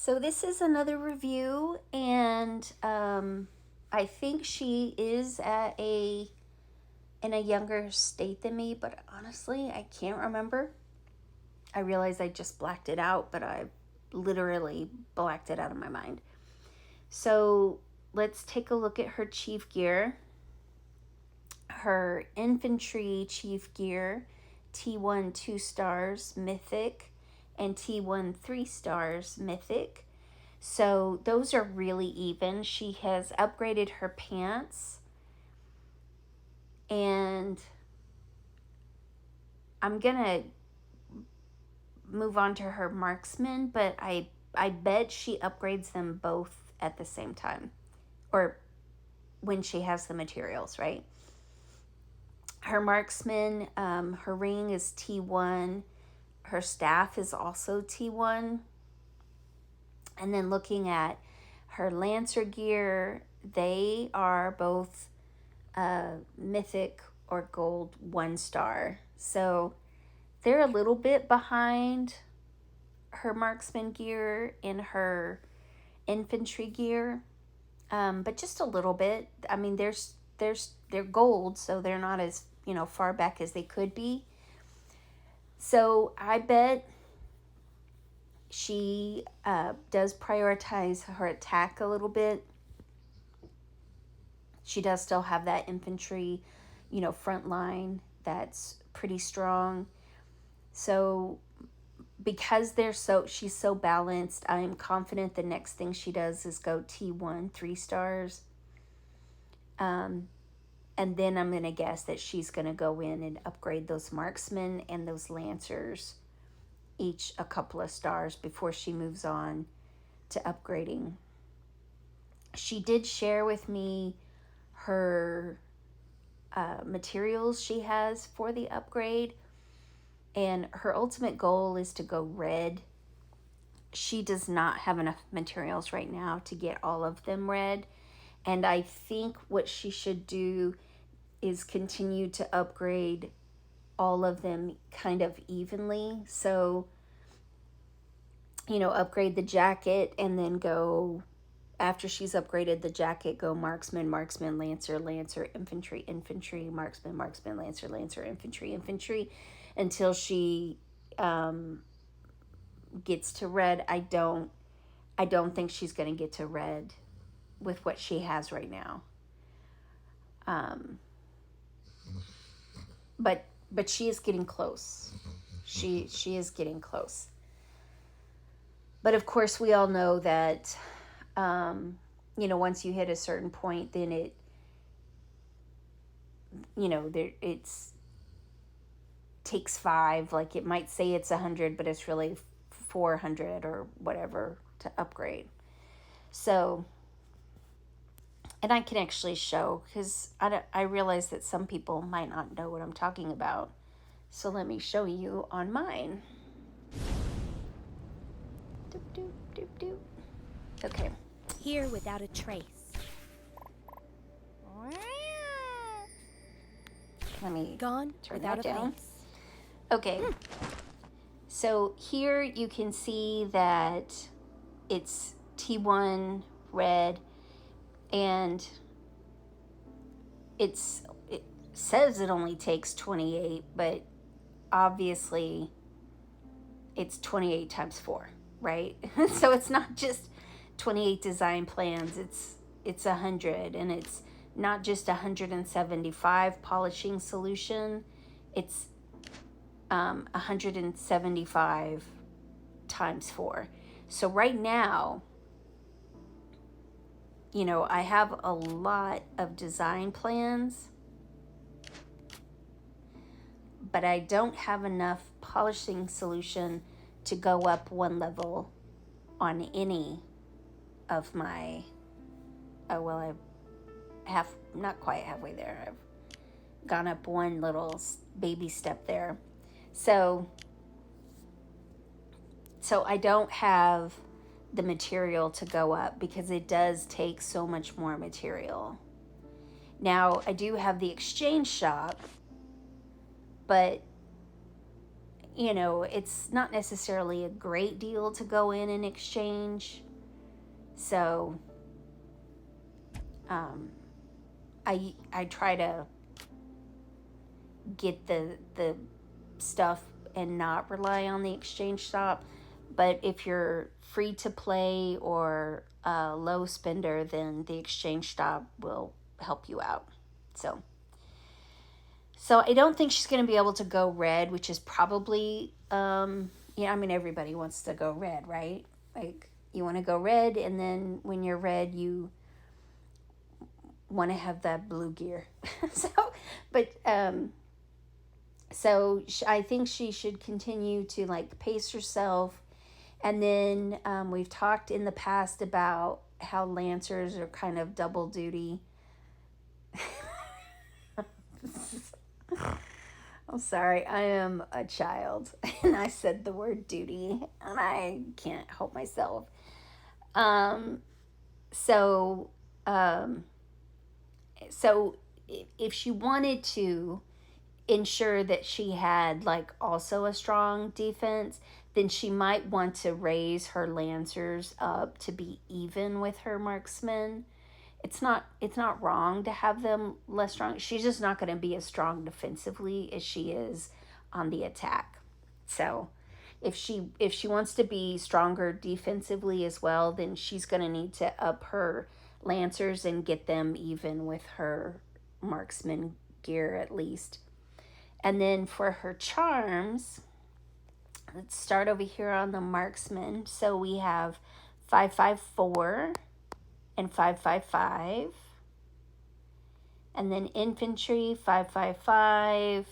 So this is another review, and I think she is in a younger state than me, but honestly, I can't remember. I realize I just blacked it out, but I literally blacked it out of my mind. So let's take a look at her chief gear. Her infantry chief gear, T1 2 stars mythic, and T1 3 stars mythic. So those are really even. She has upgraded her pants, and I'm gonna move on to her marksman, but I bet she upgrades them both at the same time, or when she has the materials, right? Her marksman, her ring is T1, her staff is also T1, and then looking at her lancer gear, they are both mythic or gold 1 star. So they're a little bit behind her marksman gear and her infantry gear, but just a little bit. I mean, they're gold, so they're not as far back as they could be. So I bet she does prioritize her attack a little bit. She does still have that infantry, front line that's pretty strong. So because she's so balanced, I am confident the next thing she does is go T1 3 stars. And then I'm going to guess that she's going to go in and upgrade those marksmen and those lancers each a couple of stars before she moves on to upgrading. She did share with me her materials she has for the upgrade, and her ultimate goal is to go red. She does not have enough materials right now to get all of them red, and I think what she should do is continue to upgrade all of them kind of evenly. So, upgrade the jacket and then go, after she's upgraded the jacket, go marksman, marksman, lancer, lancer, infantry, infantry, marksman, marksman, lancer, lancer, infantry, infantry, until she gets to red. I don't think she's going to get to red with what she has right now. But she is getting close. She is getting close. But of course, we all know that once you hit a certain point, then it's takes 5. Like, it might say it's 100, but it's really 400 or whatever to upgrade. So, and I can actually show, because I realize that some people might not know what I'm talking about. So let me show you on mine. Doop, doop, doop, doop. Okay. Here without a trace. Let me Gone turn without that a down. face. Okay. So here you can see that it's T1 red, and it says it only takes 28, but obviously it's 28 times 4, right? So it's not just 28 design plans, it's 100, and it's not just 175 polishing solution, it's 175 times 4. So right now, I have a lot of design plans, but I don't have enough polishing solution to go up 1 level on any of my, I have not quite halfway there. I've gone up 1 little baby step there. So I don't have the material to go up, because it does take so much more material. Now, I do have the exchange shop, but it's not necessarily a great deal to go in and exchange. So um, I try to get the stuff and not rely on the exchange shop. But if you're free to play or a low spender, then the exchange shop will help you out. So so I don't think she's going to be able to go red, which is probably I mean everybody wants to go red, right? Like you want to go red, and then when you're red, you want to have that blue gear. so, but I think she should continue to like pace herself. And then we've talked in the past about how Lancers are kind of double duty. I'm sorry, I am a child and I said the word duty and I can't help myself. Um, so, um, so if she wanted to ensure that she had like also a strong defense, then she might want to raise her Lancers up to be even with her marksmen. It's not wrong to have them less strong. She's just not going to be as strong defensively as she is on the attack. So, if she wants to be stronger defensively as well, then she's going to need to up her Lancers and get them even with her marksman gear at least. And then for her charms, let's start over here on the marksman. So we have 554 and 555. And then infantry 555,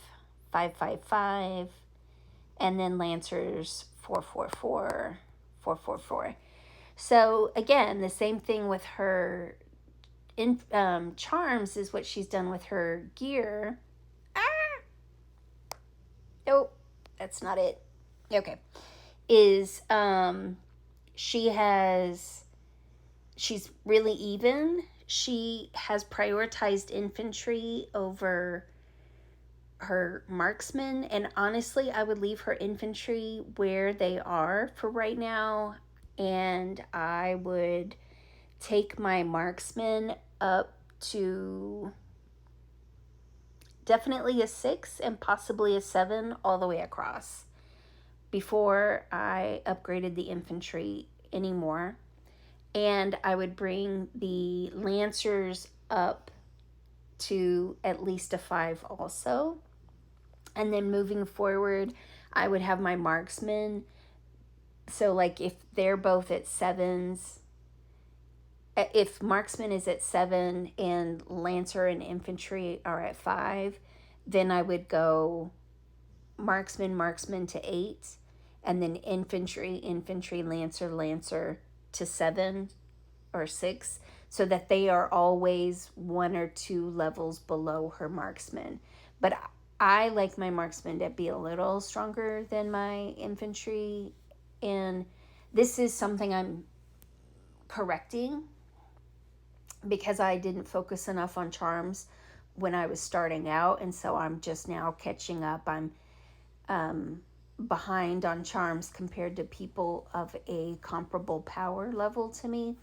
555, and then lancers 444, 444. So again, the same thing with her charms is what she's done with her gear. Nope, that's not it. Okay. Is she's really even. She has prioritized infantry over her marksmen, and honestly, I would leave her infantry where they are for right now, and I would take my marksmen up to definitely a 6 and possibly a 7 all the way across before I upgraded the infantry anymore. And I would bring the lancers up to at least a 5 also. And then moving forward, I would have my marksmen. So like if they're both at 7s, if marksman is at 7 and lancer and infantry are at 5, then I would go marksman to 8, and then infantry lancer to 7 or 6, so that they are always 1 or 2 levels below her marksman. But I like my marksman to be a little stronger than my infantry, and this is something I'm correcting because I didn't focus enough on charms when I was starting out, and so I'm just now catching up. I'm behind on charms compared to people of a comparable power level to me.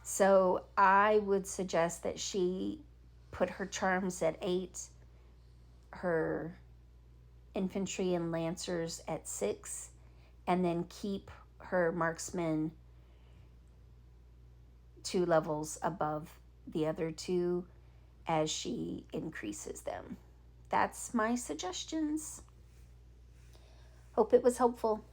So I would suggest that she put her charms at 8, her infantry and lancers at 6, and then keep her marksmen 2 levels above the other 2 as she increases them. That's my suggestions. Hope it was helpful.